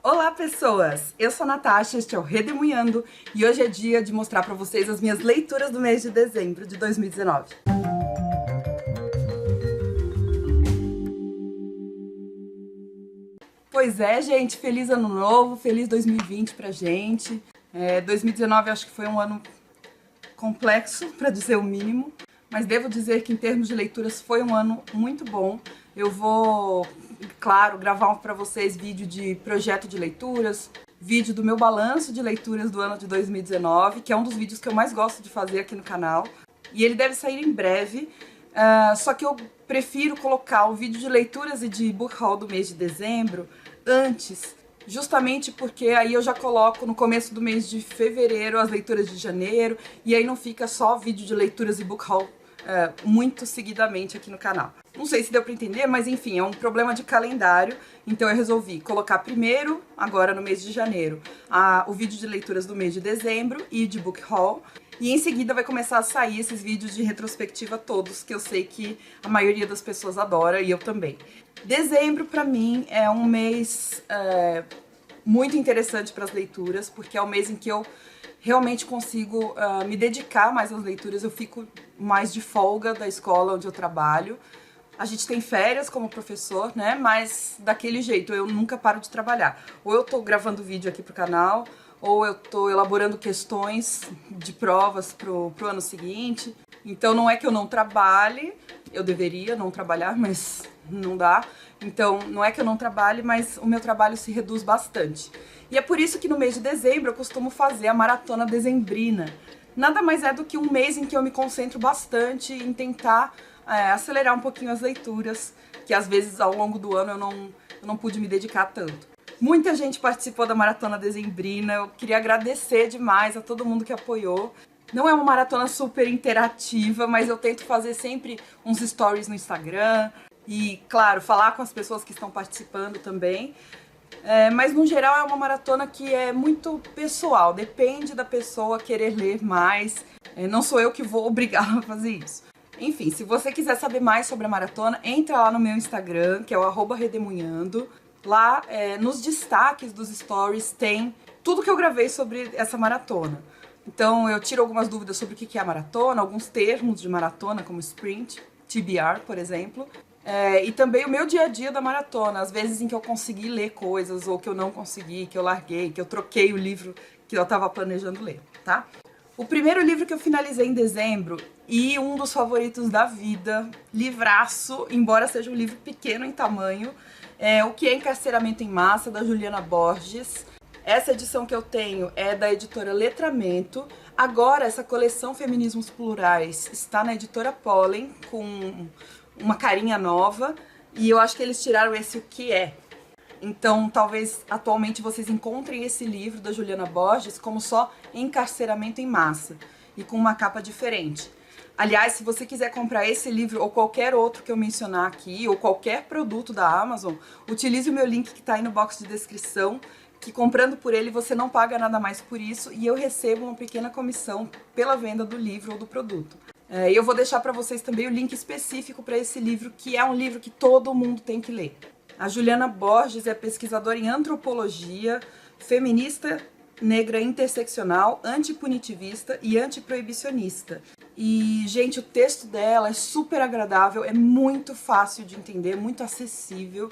Olá, pessoas! Eu sou a Natasha, este é o Redemunhando e hoje é dia de mostrar para vocês as minhas leituras do mês de dezembro de 2019. Pois é, gente, feliz ano novo, feliz 2020 pra gente. 2019 acho que foi um ano complexo, para dizer o mínimo, mas devo dizer que em termos de leituras foi um ano muito bom. Eu vou, claro, gravar para vocês vídeo de projeto de leituras, vídeo do meu balanço de leituras do ano de 2019, que é um dos vídeos que eu mais gosto de fazer aqui no canal, e ele deve sair em breve. Só que eu prefiro colocar o vídeo de leituras e de book haul do mês de dezembro antes, justamente porque aí eu já coloco no começo do mês de fevereiro as leituras de janeiro, e aí não fica só vídeo de leituras e book haul muito seguidamente aqui no canal. Não sei se deu pra entender, mas enfim, é um problema de calendário, então eu resolvi colocar primeiro, agora no mês de janeiro, o vídeo de leituras do mês de dezembro e de book haul, e em seguida vai começar a sair esses vídeos de retrospectiva todos, que eu sei que a maioria das pessoas adora e eu também. Dezembro, pra mim, é um mês muito interessante para as leituras, porque é o mês em que eu realmente consigo me dedicar mais às leituras. Eu fico mais de folga da escola onde eu trabalho. A gente tem férias como professor, né? Mas daquele jeito, eu nunca paro de trabalhar. Ou eu tô gravando vídeo aqui pro canal, ou eu tô elaborando questões de provas pro ano seguinte. Então não é que eu não trabalhe, eu deveria não trabalhar, mas não dá. Então não é que eu não trabalhe, mas o meu trabalho se reduz bastante. E é por isso que no mês de dezembro eu costumo fazer a maratona dezembrina. Nada mais é do que um mês em que eu me concentro bastante em tentar acelerar um pouquinho as leituras, que às vezes ao longo do ano eu não pude me dedicar tanto. Muita gente participou da maratona dezembrina, eu queria agradecer demais a todo mundo que apoiou. Não é uma maratona super interativa, mas eu tento fazer sempre uns stories no Instagram e, claro, falar com as pessoas que estão participando também. Mas no geral é uma maratona que é muito pessoal, depende da pessoa querer ler mais, não sou eu que vou obrigá-la a fazer isso. Enfim, se você quiser saber mais sobre a maratona, entra lá no meu Instagram, que é o @redemunhando. Lá nos destaques dos stories tem tudo que eu gravei sobre essa maratona. Então eu tiro algumas dúvidas sobre o que é a maratona, alguns termos de maratona, como sprint, TBR, por exemplo. E também o meu dia a dia da maratona, às vezes em que eu consegui ler coisas, ou que eu não consegui, que eu larguei, que eu troquei o livro que eu estava planejando ler, tá? O primeiro livro que eu finalizei em dezembro, e um dos favoritos da vida, livraço, embora seja um livro pequeno em tamanho, é O que é Encarceramento em Massa, da Juliana Borges. Essa edição que eu tenho é da editora Letramento. Agora, essa coleção Feminismos Plurais está na editora Pollen, com uma carinha nova, e eu acho que eles tiraram esse O que é. Então, talvez atualmente vocês encontrem esse livro da Juliana Borges como só Encarceramento em Massa, e com uma capa diferente. Aliás, se você quiser comprar esse livro ou qualquer outro que eu mencionar aqui, ou qualquer produto da Amazon, utilize o meu link que está aí no box de descrição, que comprando por ele você não paga nada mais por isso, e eu recebo uma pequena comissão pela venda do livro ou do produto. E eu vou deixar para vocês também o link específico para esse livro, que é um livro que todo mundo tem que ler. A Juliana Borges é pesquisadora em antropologia, feminista, negra interseccional, antipunitivista e antiproibicionista. E, gente, o texto dela é super agradável, é muito fácil de entender, muito acessível.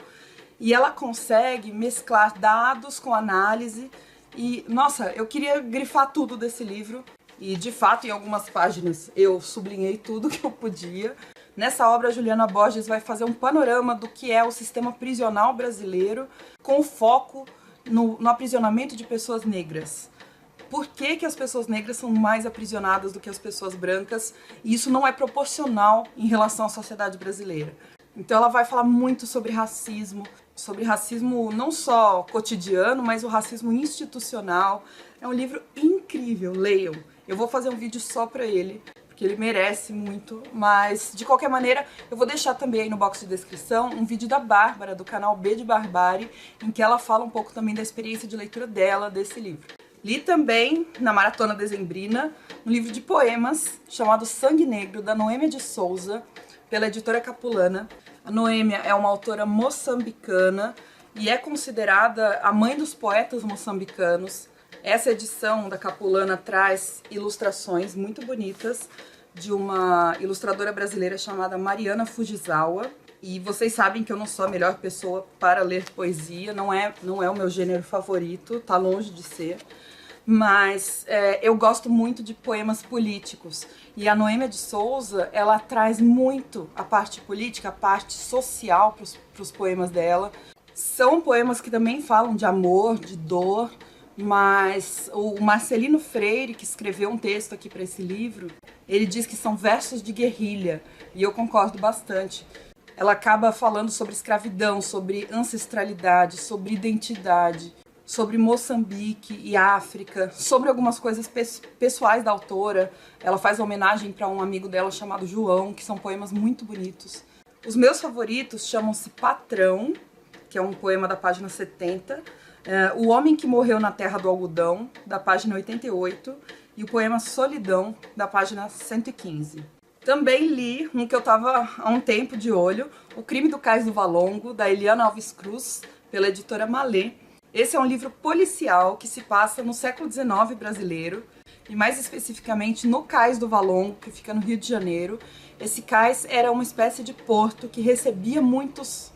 E ela consegue mesclar dados com análise. E, nossa, eu queria grifar tudo desse livro. E, de fato, em algumas páginas eu sublinhei tudo que eu podia. Nessa obra, a Juliana Borges vai fazer um panorama do que é o sistema prisional brasileiro, com foco no aprisionamento de pessoas negras. Por que que as pessoas negras são mais aprisionadas do que as pessoas brancas? E isso não é proporcional em relação à sociedade brasileira. Então ela vai falar muito sobre racismo não só cotidiano, mas o racismo institucional. É um livro incrível, leiam. Eu vou fazer um vídeo só pra ele, porque ele merece muito, mas de qualquer maneira eu vou deixar também aí no box de descrição um vídeo da Bárbara, do canal B de Barbárie, em que ela fala um pouco também da experiência de leitura dela desse livro. Li também, na maratona dezembrina, um livro de poemas chamado Sangue Negro, da Noêmia de Souza, pela editora Capulana. A Noêmia é uma autora moçambicana e é considerada a mãe dos poetas moçambicanos. Essa edição da Capulana traz ilustrações muito bonitas de uma ilustradora brasileira chamada Mariana Fujisawa. E vocês sabem que eu não sou a melhor pessoa para ler poesia, não é o meu gênero favorito, tá longe de ser. Mas eu gosto muito de poemas políticos. E a Noêmia de Souza, ela traz muito a parte política, a parte social para os poemas dela. São poemas que também falam de amor, de dor, mas o Marcelino Freire, que escreveu um texto aqui para esse livro, ele diz que são versos de guerrilha, e eu concordo bastante. Ela acaba falando sobre escravidão, sobre ancestralidade, sobre identidade, sobre Moçambique e África, sobre algumas coisas pessoais da autora. Ela faz homenagem para um amigo dela chamado João, que são poemas muito bonitos. Os meus favoritos chamam-se Patrão, que é um poema da página 70, O Homem que Morreu na Terra do Algodão, da página 88, e o poema Solidão, da página 115. Também li um que eu estava há um tempo de olho, O Crime do Cais do Valongo, da Eliana Alves Cruz, pela editora Malê. Esse é um livro policial que se passa no século XIX brasileiro, e mais especificamente no Cais do Valongo, que fica no Rio de Janeiro. Esse cais era uma espécie de porto que recebia muitas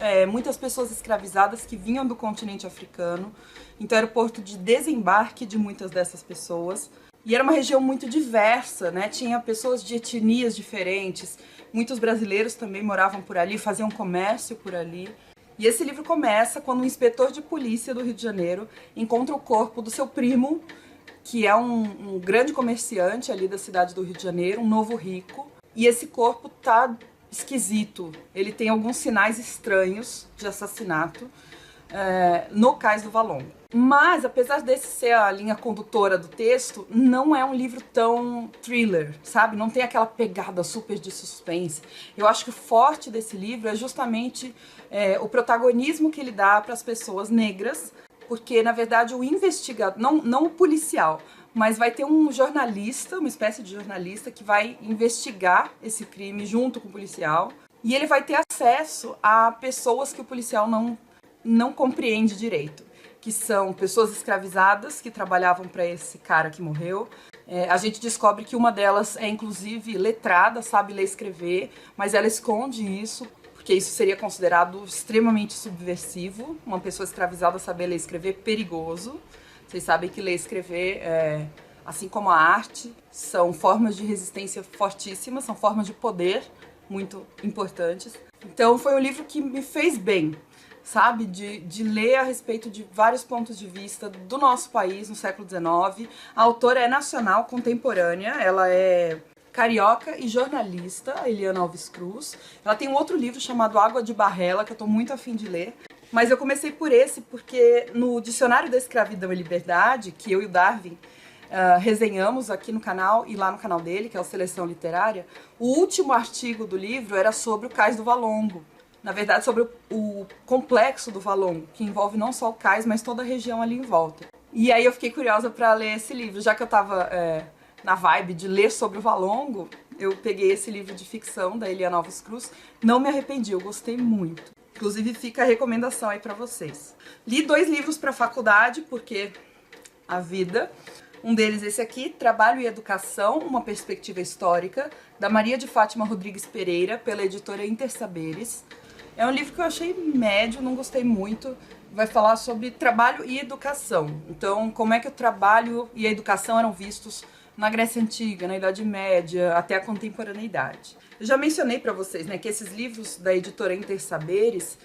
pessoas escravizadas que vinham do continente africano. Então era o porto de desembarque de muitas dessas pessoas. E era uma região muito diversa, né? Tinha pessoas de etnias diferentes, muitos brasileiros também moravam por ali, faziam comércio por ali. E esse livro começa quando um inspetor de polícia do Rio de Janeiro encontra o corpo do seu primo, que é um grande comerciante ali da cidade do Rio de Janeiro, um novo rico. E esse corpo tá esquisito, ele tem alguns sinais estranhos de assassinato no Cais do Valongo. Mas, apesar desse ser a linha condutora do texto, não é um livro tão thriller, sabe? Não tem aquela pegada super de suspense. Eu acho que o forte desse livro é justamente o protagonismo que ele dá para as pessoas negras, porque, na verdade, o investigador, não o policial, mas vai ter um jornalista, uma espécie de jornalista, que vai investigar esse crime junto com o policial, e ele vai ter acesso a pessoas que o policial não compreende direito, que são pessoas escravizadas que trabalhavam para esse cara que morreu. A gente descobre que uma delas é, inclusive, letrada, sabe ler e escrever, mas ela esconde isso, porque isso seria considerado extremamente subversivo. Uma pessoa escravizada saber ler e escrever, perigoso. Vocês sabem que ler e escrever, assim como a arte, são formas de resistência fortíssimas, são formas de poder muito importantes. Então foi um livro que me fez bem, sabe? De ler a respeito de vários pontos de vista do nosso país no século XIX. A autora é nacional, contemporânea, ela é carioca e jornalista, Eliana Alves Cruz. Ela tem um outro livro chamado Água de Barrela, que eu tô muito afim de ler. Mas eu comecei por esse porque no Dicionário da Escravidão e Liberdade, que eu e o Darwin resenhamos aqui no canal e lá no canal dele, que é o Seleção Literária, o último artigo do livro era sobre o Cais do Valongo. Na verdade, sobre o complexo do Valongo, que envolve não só o cais, mas toda a região ali em volta. E aí eu fiquei curiosa para ler esse livro. Já que eu estava na vibe de ler sobre o Valongo, eu peguei esse livro de ficção da Eliana Alves Cruz. Não me arrependi, eu gostei muito. Inclusive fica a recomendação aí para vocês. Li 2 livros para faculdade, porque a vida. Um deles esse aqui, Trabalho e Educação, uma perspectiva histórica, da Maria de Fátima Rodrigues Pereira, pela editora Intersaberes. É um livro que eu achei médio, não gostei muito. Vai falar sobre trabalho e educação. Então, como é que o trabalho e a educação eram vistos na Grécia Antiga, na Idade Média, até a contemporaneidade. Eu já mencionei para vocês, né, que esses livros da editora Intersaberes,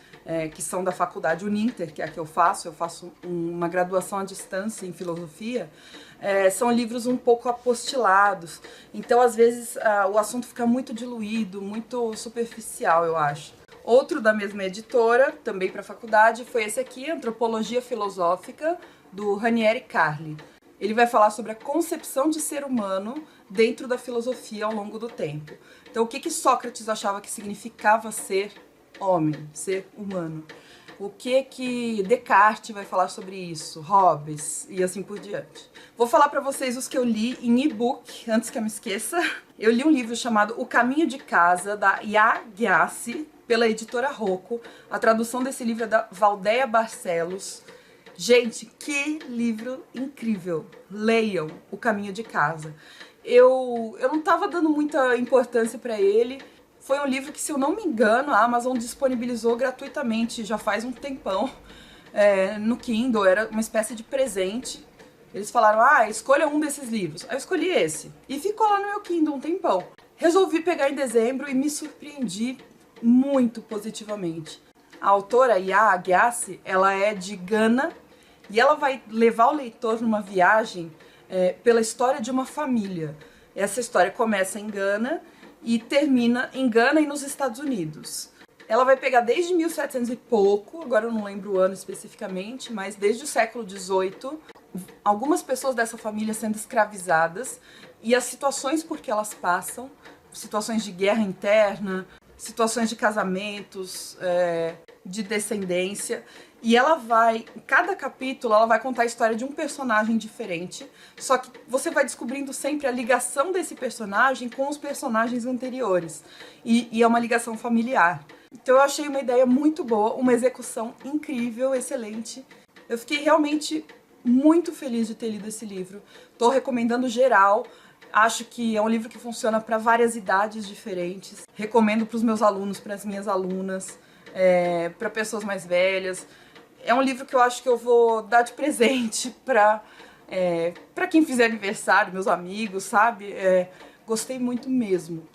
que são da faculdade Uninter, que é a que eu faço uma graduação à distância em filosofia, são livros um pouco apostilados. Então, às vezes, o assunto fica muito diluído, muito superficial, eu acho. Outro da mesma editora, também para a faculdade, foi esse aqui, Antropologia Filosófica, do Ranieri Carli. Ele vai falar sobre a concepção de ser humano dentro da filosofia ao longo do tempo. Então, o que Sócrates achava que significava ser homem, ser humano? O que Descartes vai falar sobre isso? Hobbes e assim por diante. Vou falar para vocês os que eu li em e-book, antes que eu me esqueça. Eu li um livro chamado O Caminho de Casa, da Ya Gyasi, pela editora Rocco. A tradução desse livro é da Valdeia Barcelos. Gente, que livro incrível! Leiam O Caminho de Casa. Eu não estava dando muita importância para ele. Foi um livro que, se eu não me engano, a Amazon disponibilizou gratuitamente já faz um tempão no Kindle. Era uma espécie de presente. Eles falaram, escolha um desses livros. Aí eu escolhi esse. E ficou lá no meu Kindle um tempão. Resolvi pegar em dezembro e me surpreendi muito positivamente. A autora, Yaa Gyasi, ela é de Gana e ela vai levar o leitor numa viagem pela história de uma família. Essa história começa em Gana e termina em Gana e nos Estados Unidos. Ela vai pegar desde 1700 e pouco, agora eu não lembro o ano especificamente, mas desde o século XVIII, algumas pessoas dessa família sendo escravizadas e as situações por que elas passam, situações de guerra interna, situações de casamentos, de descendência. E ela vai, em cada capítulo, ela vai contar a história de um personagem diferente, só que você vai descobrindo sempre a ligação desse personagem com os personagens anteriores. E é uma ligação familiar. Então eu achei uma ideia muito boa, uma execução incrível, excelente. Eu fiquei realmente muito feliz de ter lido esse livro. Estou recomendando geral. Acho que é um livro que funciona para várias idades diferentes. Recomendo para os meus alunos, para as minhas alunas, para pessoas mais velhas. É um livro que eu acho que eu vou dar de presente para quem fizer aniversário, meus amigos, sabe? Gostei muito mesmo.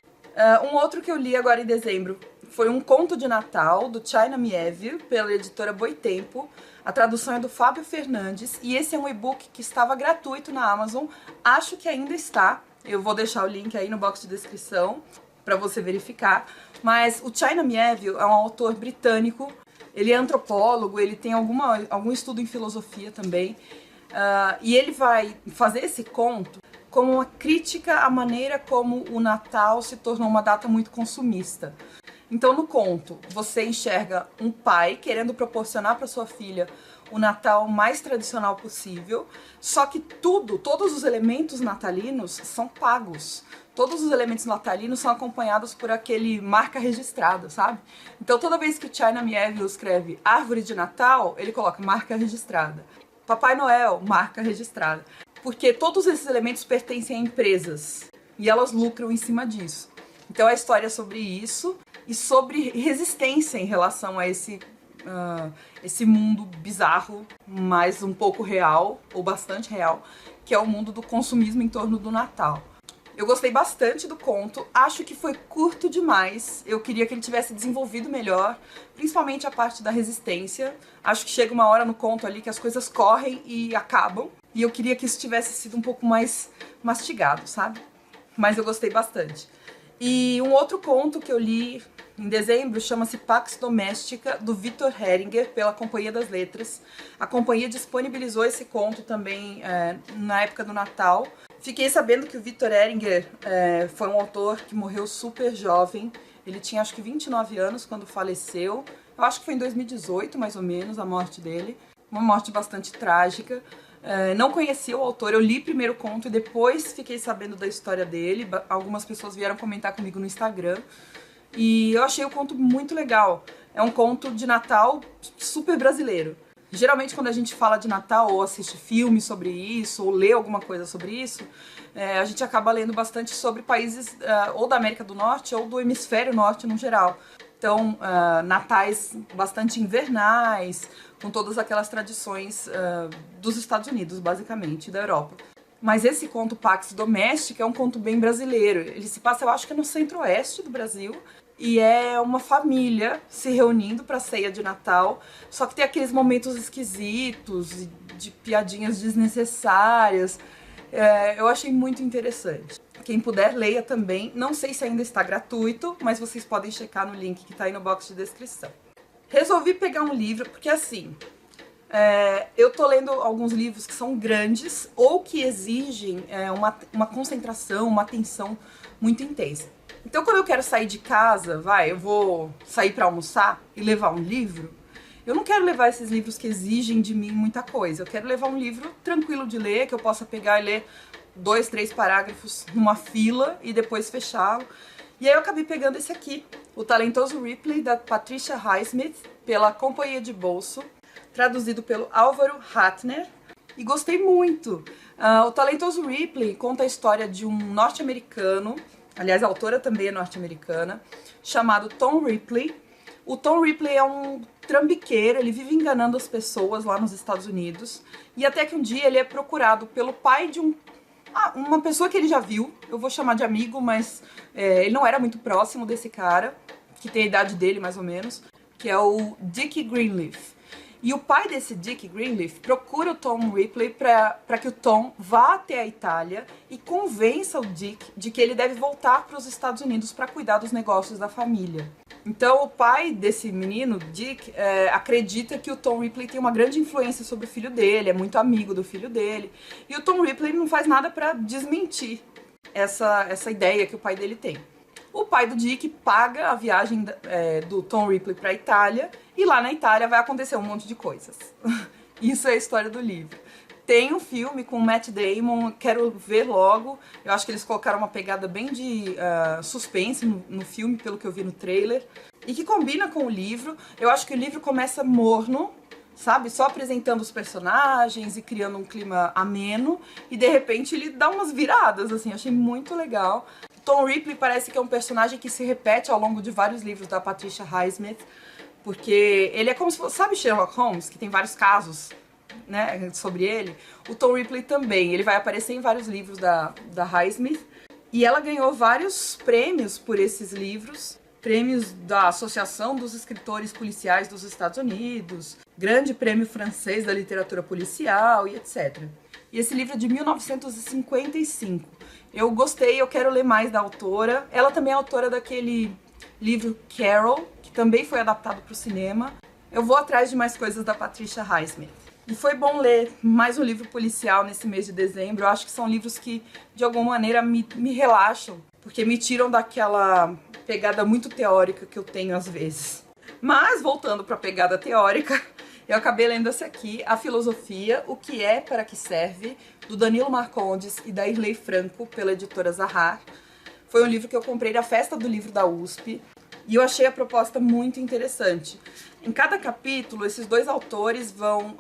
Um outro que eu li agora em dezembro foi um conto de Natal, do China Miéville, pela editora Boitempo. A tradução é do Fábio Fernandes e esse é um e-book que estava gratuito na Amazon. Acho que ainda está. Eu vou deixar o link aí no box de descrição para você verificar. Mas o China Miéville é um autor britânico. Ele é antropólogo, ele tem algum estudo em filosofia também. E ele vai fazer esse conto como uma crítica à maneira como o Natal se tornou uma data muito consumista. Então, no conto, você enxerga um pai querendo proporcionar para sua filha o Natal mais tradicional possível, só que todos os elementos natalinos são pagos. Todos os elementos natalinos são acompanhados por aquele marca registrada, sabe? Então, toda vez que o China Miéville escreve árvore de Natal, ele coloca marca registrada. Papai Noel, marca registrada. Porque todos esses elementos pertencem a empresas e elas lucram em cima disso. Então a história é sobre isso e sobre resistência em relação a esse mundo bizarro, mas um pouco real, ou bastante real, que é o mundo do consumismo em torno do Natal. Eu gostei bastante do conto, acho que foi curto demais, eu queria que ele tivesse desenvolvido melhor, principalmente a parte da resistência. Acho que chega uma hora no conto ali que as coisas correm e acabam, e eu queria que isso tivesse sido um pouco mais mastigado, sabe? Mas eu gostei bastante. E um outro conto que eu li em dezembro chama-se Pax Domestica, do Victor Heringer, pela Companhia das Letras. A companhia disponibilizou esse conto também na época do Natal. Fiquei sabendo que o Victor Heringer foi um autor que morreu super jovem. Ele tinha acho que 29 anos quando faleceu. Eu acho que foi em 2018, mais ou menos, a morte dele. Uma morte bastante trágica. Não conhecia o autor, eu li primeiro o conto e depois fiquei sabendo da história dele. Algumas pessoas vieram comentar comigo no Instagram e eu achei o conto muito legal. É um conto de Natal super brasileiro. Geralmente quando a gente fala de Natal ou assiste filme sobre isso ou lê alguma coisa sobre isso, a gente acaba lendo bastante sobre países ou da América do Norte ou do Hemisfério Norte no geral. Então, natais bastante invernais, com todas aquelas tradições dos Estados Unidos, basicamente, da Europa. Mas esse conto Pax Domestica é um conto bem brasileiro. Ele se passa, eu acho que no centro-oeste do Brasil, e é uma família se reunindo para a ceia de Natal, só que tem aqueles momentos esquisitos, de piadinhas desnecessárias. Eu achei muito interessante. Quem puder, leia também. Não sei se ainda está gratuito, mas vocês podem checar no link que está aí no box de descrição. Resolvi pegar um livro, porque assim, eu tô lendo alguns livros que são grandes ou que exigem uma concentração, uma atenção muito intensa. Então quando eu quero sair de casa, eu vou sair para almoçar e levar um livro, eu não quero levar esses livros que exigem de mim muita coisa. Eu quero levar um livro tranquilo de ler, que eu possa pegar e ler 2, 3 parágrafos numa fila e depois fechá-lo. E aí eu acabei pegando esse aqui, O Talentoso Ripley, da Patricia Highsmith, pela Companhia de Bolso, traduzido pelo Álvaro Ratner, e gostei muito. O Talentoso Ripley conta a história de um norte-americano, aliás, a autora também é norte-americana, chamado Tom Ripley. O Tom Ripley é um trambiqueiro, ele vive enganando as pessoas lá nos Estados Unidos, e até que um dia ele é procurado pelo pai de uma pessoa que ele já viu, eu vou chamar de amigo, mas ele não era muito próximo desse cara, que tem a idade dele mais ou menos, que é o Dick Greenleaf. E o pai desse Dick Greenleaf procura o Tom Ripley para que o Tom vá até a Itália e convença o Dick de que ele deve voltar para os Estados Unidos para cuidar dos negócios da família. Então o pai desse menino, Dick, acredita que o Tom Ripley tem uma grande influência sobre o filho dele, é muito amigo do filho dele. E o Tom Ripley não faz nada para desmentir essa ideia que o pai dele tem. O pai do Dick paga a viagem do Tom Ripley para a Itália, e lá na Itália vai acontecer um monte de coisas. Isso é a história do livro. Tem um filme com o Matt Damon, quero ver logo. Eu acho que eles colocaram uma pegada bem de suspense no filme, pelo que eu vi no trailer, e que combina com o livro. Eu acho que o livro começa morno, sabe? Só apresentando os personagens e criando um clima ameno, e de repente ele dá umas viradas, assim, achei muito legal. Tom Ripley parece que é um personagem que se repete ao longo de vários livros da Patricia Highsmith, porque ele é como se fosse, sabe Sherlock Holmes, que tem vários casos, né, sobre ele? O Tom Ripley também, ele vai aparecer em vários livros da Highsmith, e ela ganhou vários prêmios por esses livros, prêmios da Associação dos Escritores Policiais dos Estados Unidos, Grande Prêmio Francês da Literatura Policial e etc. E esse livro é de 1955. Eu gostei, eu quero ler mais da autora. Ela também é autora daquele livro Carol, que também foi adaptado para o cinema. Eu vou atrás de mais coisas da Patricia Highsmith. E foi bom ler mais um livro policial nesse mês de dezembro. Eu acho que são livros que, de alguma maneira, me relaxam, porque me tiram daquela pegada muito teórica que eu tenho às vezes. Mas, voltando para a pegada teórica, eu acabei lendo esse aqui, A Filosofia, O que é, para que serve, do Danilo Marcondes e da Irley Franco, pela editora Zahar. Foi um livro que eu comprei na Festa do Livro da USP e eu achei a proposta muito interessante. Em cada capítulo, esses dois autores vão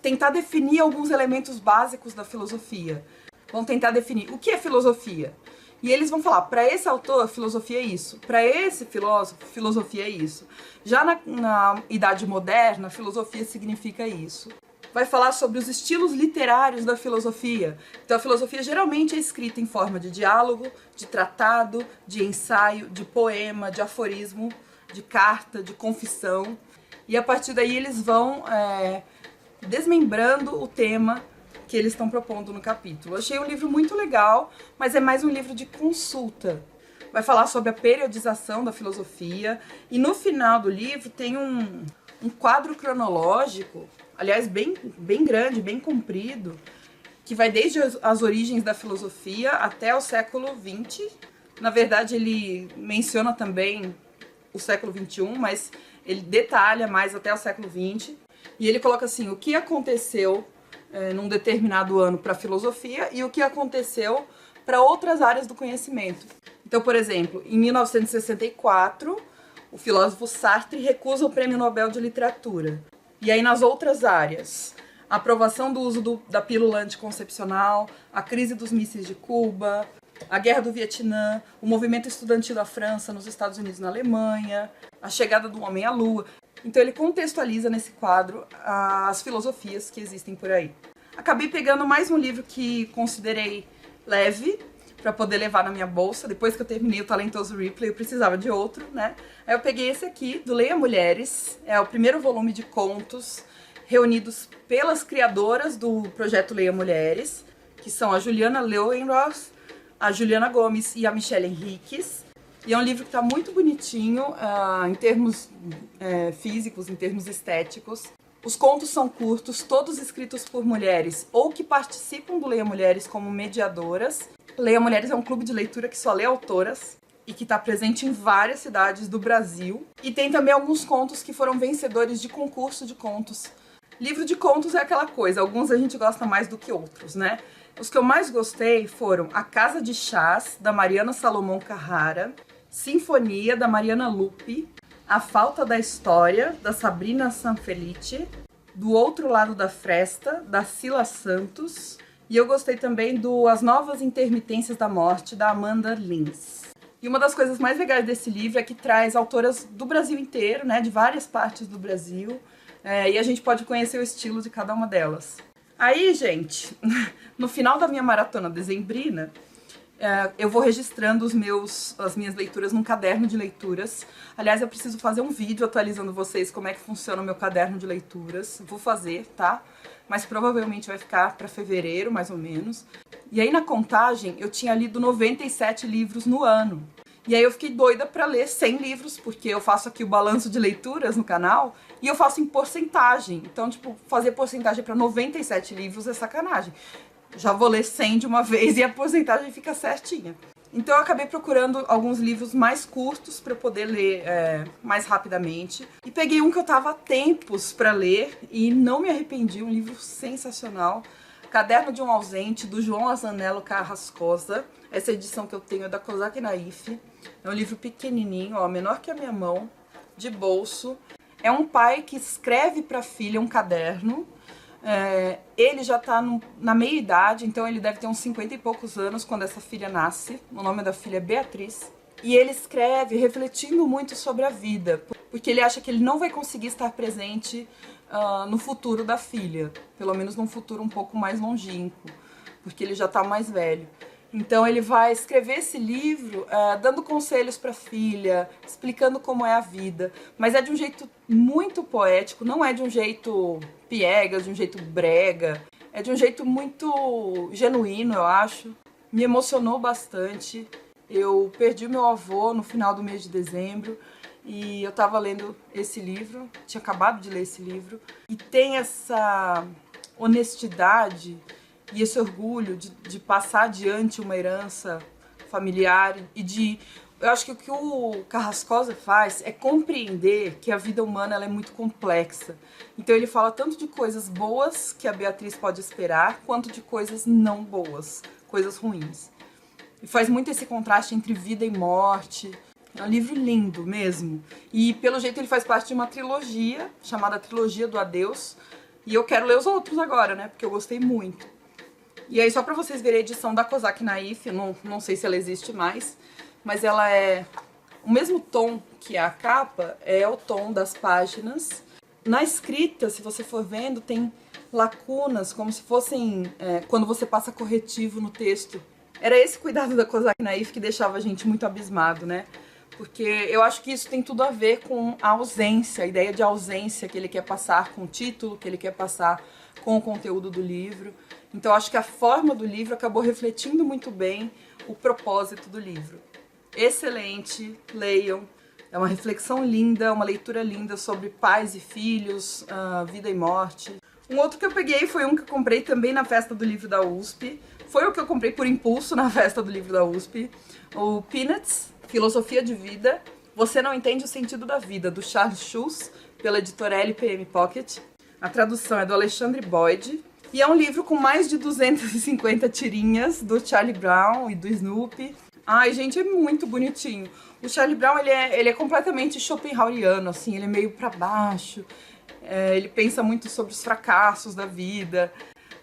tentar definir alguns elementos básicos da filosofia. Vão tentar definir o que é filosofia. E eles vão falar, para esse autor, filosofia é isso. Para esse filósofo, filosofia é isso. Já na Idade Moderna, filosofia significa isso. Vai falar sobre os estilos literários da filosofia. Então a filosofia geralmente é escrita em forma de diálogo, de tratado, de ensaio, de poema, de aforismo, de carta, de confissão. E a partir daí eles vão desmembrando o tema que eles estão propondo no capítulo. Eu achei um livro muito legal, mas é mais um livro de consulta. Vai falar sobre a periodização da filosofia, e no final do livro tem um quadro cronológico, aliás, bem grande, bem comprido, que vai desde as origens da filosofia até o século XX. Na verdade, ele menciona também o século XXI, mas ele detalha mais até o século XX. E ele coloca assim, o que aconteceu num determinado ano para a filosofia e o que aconteceu para outras áreas do conhecimento. Então, por exemplo, em 1964, o filósofo Sartre recusa o Prêmio Nobel de Literatura. E aí, nas outras áreas, a aprovação do uso da pílula anticoncepcional, a crise dos mísseis de Cuba, a guerra do Vietnã, o movimento estudantil da França, nos Estados Unidos e na Alemanha, a chegada do homem à Lua. Então ele contextualiza nesse quadro as filosofias que existem por aí. Acabei pegando mais um livro que considerei leve para poder levar na minha bolsa. Depois que eu terminei o Talentoso Ripley, eu precisava de outro, né? Aí eu peguei esse aqui, do Leia Mulheres. É o primeiro volume de contos reunidos pelas criadoras do projeto Leia Mulheres, que são a Juliana Leuenroth, a Juliana Gomes e a Michelle Henriques. E é um livro que está muito bonitinho em termos físicos, em termos estéticos. Os contos são curtos, todos escritos por mulheres ou que participam do Leia Mulheres como mediadoras. Leia Mulheres é um clube de leitura que só lê autoras e que está presente em várias cidades do Brasil. E tem também alguns contos que foram vencedores de concurso de contos Livro de contos é aquela coisa, alguns a gente gosta mais do que outros, né? Os que eu mais gostei foram A Casa de Chás, da Mariana Salomão Carrara, Sinfonia, da Mariana Lupe, A Falta da História, da Sabrina Sanfelice, Do Outro Lado da Fresta, da Sila Santos, e eu gostei também do As Novas Intermitências da Morte, da Amanda Lins. E uma das coisas mais legais desse livro é que traz autoras do Brasil inteiro, né, de várias partes do Brasil, e a gente pode conhecer o estilo de cada uma delas. Aí, gente, no final da minha maratona dezembrina, eu vou registrando as minhas leituras num caderno de leituras. Aliás, eu preciso fazer um vídeo atualizando vocês como é que funciona o meu caderno de leituras. Vou fazer, tá? Mas provavelmente vai ficar para fevereiro, mais ou menos. E aí, na contagem, eu tinha lido 97 livros no ano. E aí eu fiquei doida para ler 100 livros, porque eu faço aqui o balanço de leituras no canal e eu faço em porcentagem. Então, tipo, fazer porcentagem para 97 livros é sacanagem. Já vou ler 100 de uma vez e a porcentagem fica certinha. Então eu acabei procurando alguns livros mais curtos para poder ler mais rapidamente. E peguei um que eu tava há tempos para ler e não me arrependi, um livro sensacional. Caderno de um Ausente, do João Azanello Carrascosa. Essa edição que eu tenho é da Kozak Naif. É um livro pequenininho, ó, menor que a minha mão, de bolso. É um pai que escreve para a filha um caderno. Ele já tá na meia-idade, então ele deve ter uns 50 e poucos anos quando essa filha nasce. O nome da filha é Beatriz. E ele escreve refletindo muito sobre a vida, porque ele acha que ele não vai conseguir estar presente no futuro da filha, pelo menos num futuro um pouco mais longínquo, porque ele já tá mais velho. Então ele vai escrever esse livro dando conselhos para a filha, explicando como é a vida, mas é de um jeito muito poético, não é de um jeito piegas, de um jeito brega, é de um jeito muito genuíno, eu acho. Me emocionou bastante. Eu perdi o meu avô no final do mês de dezembro e eu tava lendo esse livro, tinha acabado de ler esse livro, e tem essa honestidade e esse orgulho de passar adiante uma herança familiar e eu acho que o que o Carrascosa faz é compreender que a vida humana ela é muito complexa. Então ele fala tanto de coisas boas que a Beatriz pode esperar, quanto de coisas não boas, coisas ruins. E faz muito esse contraste entre vida e morte. É um livro lindo mesmo. E pelo jeito ele faz parte de uma trilogia, chamada Trilogia do Adeus. E eu quero ler os outros agora, né? Porque eu gostei muito. E aí, só pra vocês verem a edição da Kozak Naif, eu não sei se ela existe mais, mas ela é o mesmo tom que a capa, é o tom das páginas. Na escrita, se você for vendo, tem lacunas, como se fossem quando você passa corretivo no texto. Era esse cuidado da Kozak Naif que deixava a gente muito abismado, né? Porque eu acho que isso tem tudo a ver com a ausência, a ideia de ausência que ele quer passar com o título, que ele quer passar com o conteúdo do livro. Então acho que a forma do livro acabou refletindo muito bem o propósito do livro. Excelente, leiam. É uma reflexão linda, uma leitura linda sobre pais e filhos, vida e morte. Um outro que eu peguei foi um que eu comprei também na Festa do Livro da USP. Foi o que eu comprei por impulso na Festa do Livro da USP. O Peanuts, Filosofia de Vida. Você Não Entende o Sentido da Vida, do Charles Schulz, pela editora LPM Pocket. A tradução é do Alexandre Boyd. E é um livro com mais de 250 tirinhas do Charlie Brown e do Snoopy. Ai, gente, é muito bonitinho. O Charlie Brown, ele é completamente schopenhaueriano, assim, ele é meio pra baixo. Ele pensa muito sobre os fracassos da vida.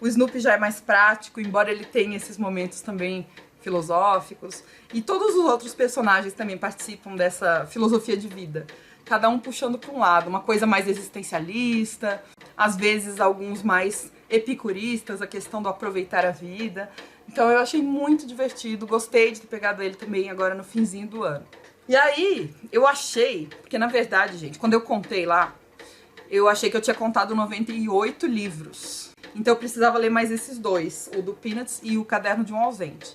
O Snoopy já é mais prático, embora ele tenha esses momentos também filosóficos. E todos os outros personagens também participam dessa filosofia de vida. Cada um puxando para um lado, uma coisa mais existencialista, às vezes alguns mais epicuristas, a questão do aproveitar a vida. Então eu achei muito divertido, gostei de ter pegado ele também agora no finzinho do ano. E aí, eu achei, porque na verdade, gente, quando eu contei lá, eu achei que eu tinha contado 98 livros. Então eu precisava ler mais esses dois, o do Peanuts e o Caderno de um Ausente.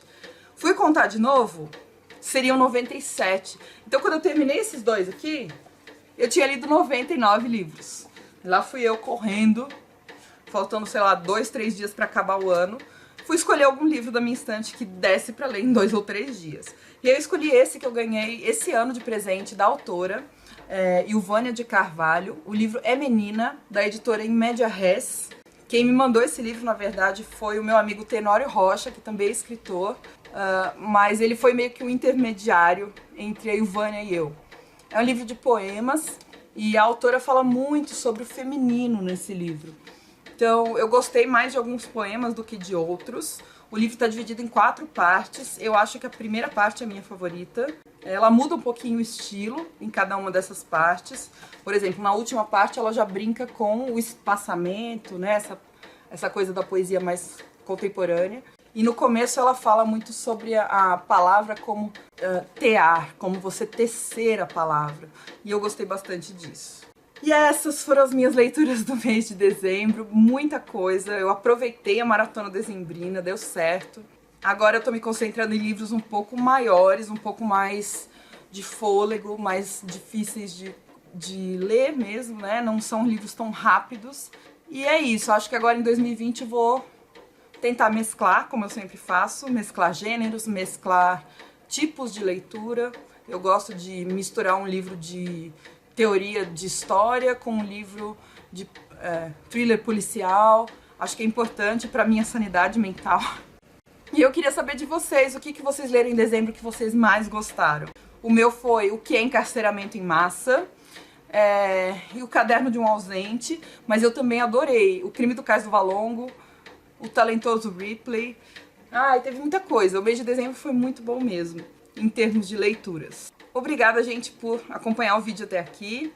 Fui contar de novo, seriam 97. Então quando eu terminei esses dois aqui, eu tinha lido 99 livros. Lá fui eu correndo, faltando, sei lá, 2, 3 dias pra acabar o ano. fui escolher algum livro da minha estante que desse pra ler em 2 ou 3 dias. E eu escolhi esse que eu ganhei esse ano de presente da autora, Ilvânia de Carvalho. O livro é Menina, da editora In Media Res. Quem me mandou esse livro, na verdade, foi o meu amigo Tenório Rocha, que também é escritor, mas ele foi meio que um intermediário entre a Ilvânia e eu. É um livro de poemas e a autora fala muito sobre o feminino nesse livro. Então, eu gostei mais de alguns poemas do que de outros. O livro está dividido em 4 partes. Eu acho que a primeira parte é a minha favorita. Ela muda um pouquinho o estilo em cada uma dessas partes. Por exemplo, na última parte ela já brinca com o espaçamento, né? Essa coisa da poesia mais contemporânea. E no começo ela fala muito sobre a palavra como tear, como você tecer a palavra. E eu gostei bastante disso. E essas foram as minhas leituras do mês de dezembro, muita coisa. Eu aproveitei a maratona dezembrina, deu certo. Agora eu tô me concentrando em livros um pouco maiores, um pouco mais de fôlego, mais difíceis de ler mesmo, né? Não são livros tão rápidos. E é isso, acho que agora em 2020 eu vou tentar mesclar, como eu sempre faço, mesclar gêneros, mesclar tipos de leitura. Eu gosto de misturar um livro de teoria de história com um livro de thriller policial. Acho que é importante para minha sanidade mental. E eu queria saber de vocês, o que vocês leram em dezembro que vocês mais gostaram. O meu foi O que é Encarceramento em Massa, e O Caderno de um Ausente, mas eu também adorei O Crime do Cais do Valongo, O Talentoso Ripley. E teve muita coisa. O mês de dezembro foi muito bom mesmo, em termos de leituras. Obrigada, gente, por acompanhar o vídeo até aqui.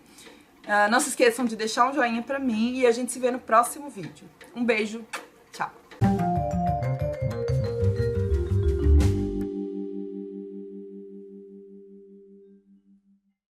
Não se esqueçam de deixar um joinha pra mim e a gente se vê no próximo vídeo. Um beijo, tchau!